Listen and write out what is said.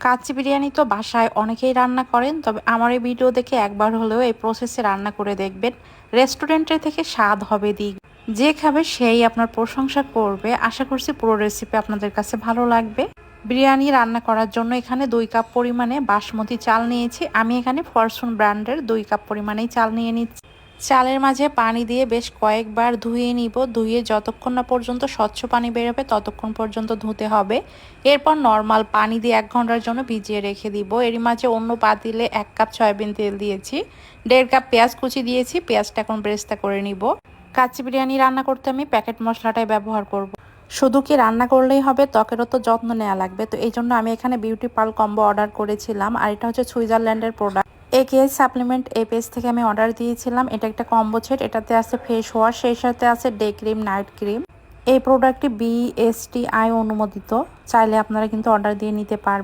কাচ্চি বিরিয়ানি তো বাসায় অনেকেই রান্না করেন, তবে আমার এই ভিডিও দেখে একবার হলেও এই প্রসেসে রান্না করে দেখবেন। রেস্টুরেন্টের থেকে স্বাদ হবে দ্বিগুণ। যে খাবে সেই আপনার প্রশংসা করবে। আশা করছি পুরো রেসিপি আপনাদের কাছে ভালো লাগবে। বিরিয়ানি রান্না করার জন্য এখানে 2 কাপ পরিমাণে বাসমতি চাল নিয়েছি। আমি এখানে ফরচুন ব্র্যান্ডের 2 কাপ পরিমাণেই চাল নিয়ে নিচ্ছি। চালের মাঝে পানি দিয়ে বেশ কয়েকবার ধুয়ে নিব। ধুয়ে যতক্ষণ না পর্যন্ত স্বচ্ছ পানি বেরোবে ততক্ষণ পর্যন্ত ধুতে হবে। এরপর নর্মাল পানি দিয়ে 1 ঘন্টার জন্য ভিজিয়ে রেখে দিব। এরই মাঝে অন্য পাতিলে 1 কাপ সয়াবিন তেল দিয়েছি, 1.5 কাপ পেঁয়াজ কুচি দিয়েছি। পেঁয়াজটা এখন বেরেস্তা করে নিব। কাচ্চি বিরিয়ানি রান্না করতে আমি প্যাকেট মশলাটাই ব্যবহার করব। শুধু কি রান্না করলেই হবে, ত্বকেরও তো যত্ন নেওয়া লাগবে। তো এই জন্য আমি এখানে বিউটি পার্ল কম্বো অর্ডার করেছিলাম, আর এটা হচ্ছে সুইজারল্যান্ডের প্রোডাক্ট। একেএস সাপ্লিমেন্ট এই পেজ থেকে আমি অর্ডার দিয়েছিলাম। এটা একটা কম্বো সেট। এটাতে আছে ফেস ওয়াশ, সেই সাথে আছে ডে ক্রিম, নাইট ক্রিম। এই প্রোডাক্টটি BSTI অনুমোদিত। চাইলে আপনারা কিন্তু অর্ডার দিয়ে নিতে পারবেন।